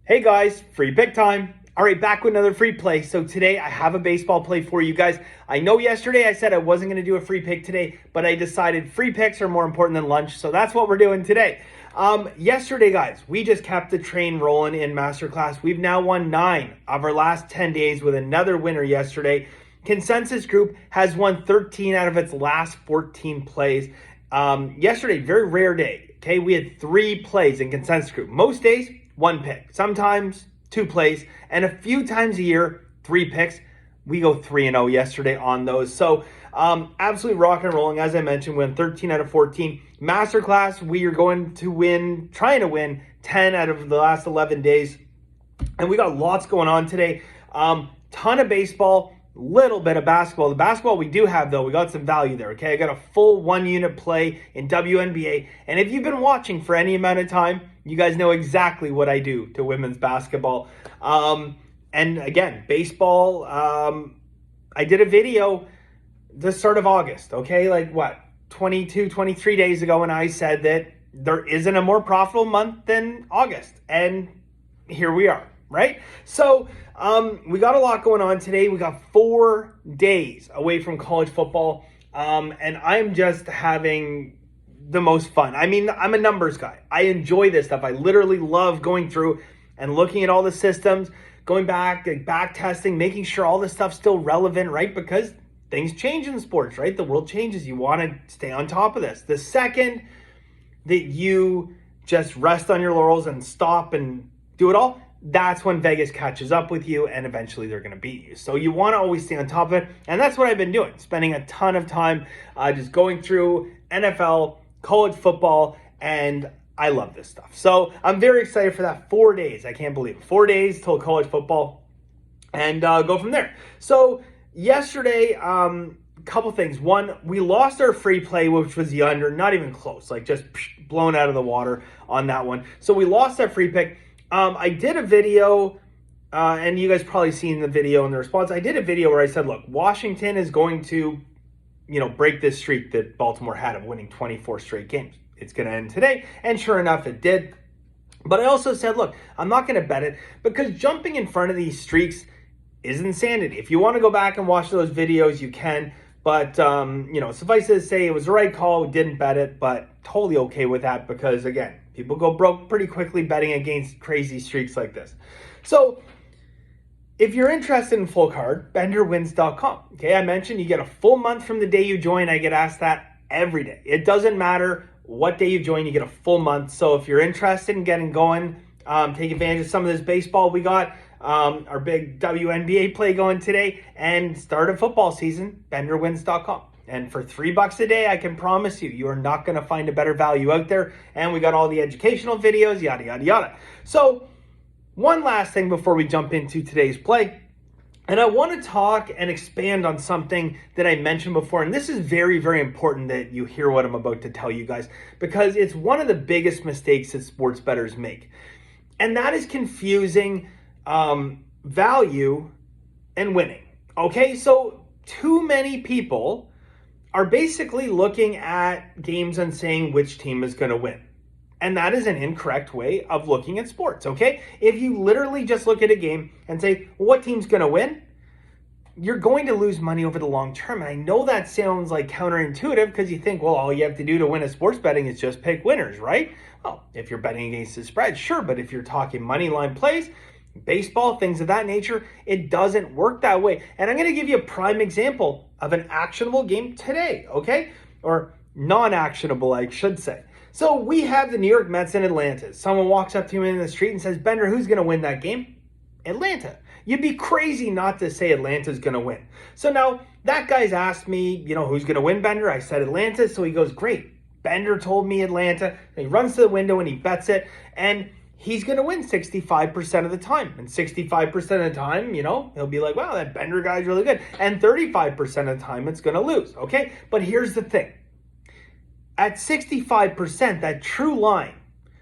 Hey guys, free pick time. All right, back with another free play. So today I have a baseball play for you guys. I know yesterday I said I wasn't going to do a free pick today, but I decided free picks are more important than lunch. So that's what we're doing today. Yesterday, guys, we just kept the train rolling in Masterclass. We've now won 9 of our last 10 days with another winner yesterday. Consensus Group has won 13 out of its last 14 plays. Yesterday, very rare day. Okay, we had 3 plays in Consensus Group. Most days, 1 pick, sometimes 2 plays, and a few times a year, 3 picks. We go 3-0 yesterday on those. So absolutely rock and rolling. As I mentioned, we won 13 out of 14. Masterclass, we are going to trying to win 10 out of the last 11 days. And we got lots going on today. Ton of baseball, little bit of basketball. The basketball we do have, though, we got some value there, okay? I got a full 1-unit play in WNBA. And if you've been watching for any amount of time, you guys know exactly what I do to women's basketball. And again, baseball, I did a video the start of August, okay? Like what, 22, 23 days ago, and I said that there isn't a more profitable month than August. And here we are, right? So we got a lot going on today. We got 4 days away from college football. And I'm just having the most fun. I mean, I'm a numbers guy. I enjoy this stuff. I literally love going through and looking at all the systems, going back, like back testing, making sure all this stuff's still relevant, right? Because things change in sports, right? The world changes. You want to stay on top of this. The second that you just rest on your laurels and stop and do it all, that's when Vegas catches up with you and eventually they're going to beat you. So you want to always stay on top of it. And that's what I've been doing, spending a ton of time just going through NFL, college football, and I love this stuff. So I'm very excited for that. 4 days. I can't believe it. 4 days till college football and go from there. So yesterday, couple things. One, we lost our free play, which was the under, not even close, like just blown out of the water on that one. So we lost that free pick. I did a video, and you guys probably seen the video and the response. I did a video where I said, look, Washington is going to, break this streak that Baltimore had of winning 24 straight games. It's going to end today. And sure enough, it did. But I also said, look, I'm not going to bet it because jumping in front of these streaks is insanity. If you want to go back and watch those videos, you can. But, suffice to say, it was the right call. We didn't bet it, but totally okay with that because, again, people go broke pretty quickly betting against crazy streaks like this. So if you're interested in full card, benderwins.com. Okay, I mentioned you get a full month from the day you join. I get asked that every day. It doesn't matter what day you join, you get a full month. So if you're interested in getting going, take advantage of some of this baseball we got. Our big WNBA play going today and start a football season, benderwins.com. And for $3 a day, I can promise you are not going to find a better value out there. And we got all the educational videos, yada, yada, yada. So one last thing before we jump into today's play. And I want to talk and expand on something that I mentioned before. And this is very, very important that you hear what I'm about to tell you guys, because it's one of the biggest mistakes that sports bettors make. And that is confusing value and winning. Okay, so too many people are basically looking at games and saying which team is going to win. And that is an incorrect way of looking at sports, okay? If you literally just look at a game and say, well, what team's going to win? You're going to lose money over the long term. And I know that sounds like counterintuitive because you think, well, all you have to do to win a sports betting is just pick winners, right? Well, if you're betting against the spread, sure. But if you're talking money line plays, baseball, things of that nature, it doesn't work that way. And I'm going to give you a prime example of an actionable game today, okay? Or non-actionable, I should say. So we have the New York Mets and Atlanta. Someone walks up to me in the street and says, Bender, who's going to win that game? Atlanta. You'd be crazy not to say Atlanta's going to win. So now that guy's asked me, who's going to win, Bender? I said Atlanta. So he goes, great. Bender told me Atlanta. And he runs to the window and he bets it. And he's going to win 65% of the time. And 65% of the time, he'll be like, wow, that Bender guy's really good. And 35% of the time, it's going to lose. Okay. But here's the thing. At 65%, that true line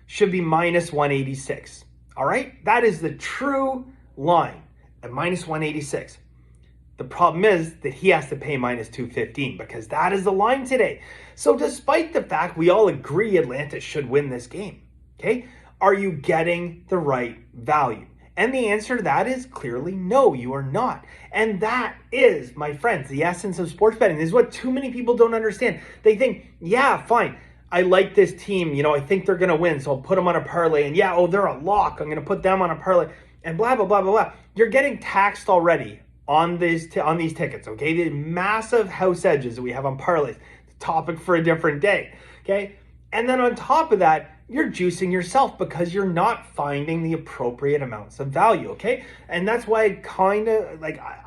should be minus 186. All right? That is the true line at minus 186. The problem is that he has to pay minus 215 because that is the line today. So despite the fact we all agree Atlanta should win this game, okay, Are you getting the right value? And the answer to that is clearly no, you are not. And that is, my friends, the essence of sports betting. This is what too many people don't understand. They think, yeah, fine, I like this team. I think they're going to win, so I'll put them on a parlay. And yeah, they're a lock. I'm going to put them on a parlay. And blah, blah, blah, blah, blah. You're getting taxed already on these tickets, okay? The massive house edges that we have on parlays. Topic for a different day, okay? And then on top of that, you're juicing yourself because you're not finding the appropriate amounts of value, okay? And that's why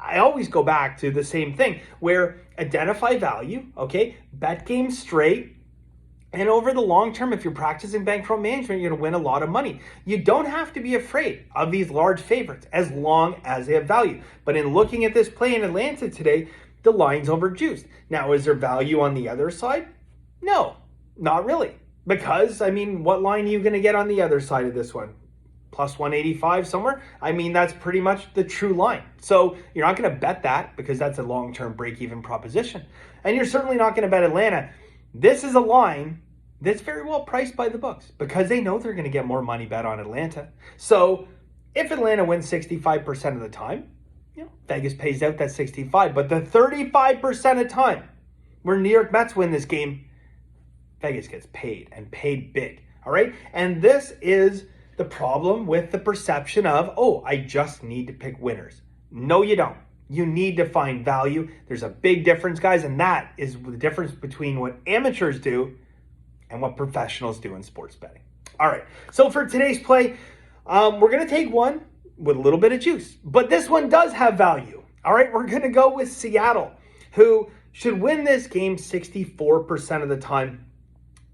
I always go back to the same thing where identify value, okay? Bet game straight. And over the long term, if you're practicing bankroll management, you're going to win a lot of money. You don't have to be afraid of these large favorites as long as they have value. But in looking at this play in Atlanta today, the line's overjuiced. Now, is there value on the other side? No, not really. Because, what line are you going to get on the other side of this one? Plus 185 somewhere? That's pretty much the true line. So you're not going to bet that because that's a long-term break-even proposition. And you're certainly not going to bet Atlanta. This is a line that's very well priced by the books because they know they're going to get more money bet on Atlanta. So if Atlanta wins 65% of the time, Vegas pays out that 65. But the 35% of time where New York Mets win this game, Vegas gets paid and paid big. All right. And this is the problem with the perception of, I just need to pick winners. No, you don't. You need to find value. There's a big difference, guys. And that is the difference between what amateurs do and what professionals do in sports betting. All right. So for today's play, we're going to take one with a little bit of juice. But this one does have value. All right. We're going to go with Seattle, who should win this game 64% of the time.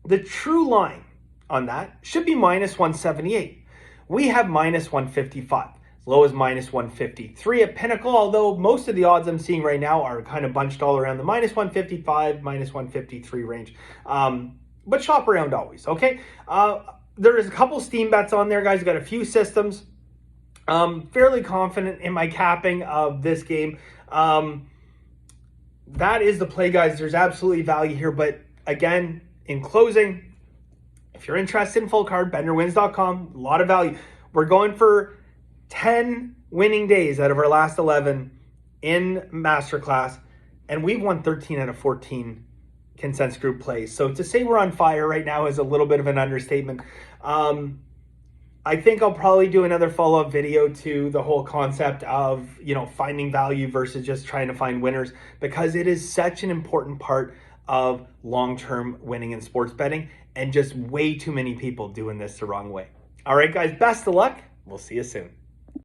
The true line on that should be minus 178. We have minus 155, as low as minus 153 at Pinnacle, although most of the odds I'm seeing right now are kind of bunched all around the minus 155, minus 153 range. But shop around always, okay? There is a couple steam bets on there, guys. I've got a few systems. Fairly confident in my capping of this game. That is the play, guys. There's absolutely value here, but again, in closing, if you're interested in full card, BenderWins.com, a lot of value. We're going for 10 winning days out of our last 11 in Masterclass, and we've won 13 out of 14 consensus group plays. So to say we're on fire right now is a little bit of an understatement. I think I'll probably do another follow-up video to the whole concept of, finding value versus just trying to find winners, because it is such an important part of long-term winning in sports betting, and just way too many people doing this the wrong way. All right, guys, best of luck. We'll see you soon.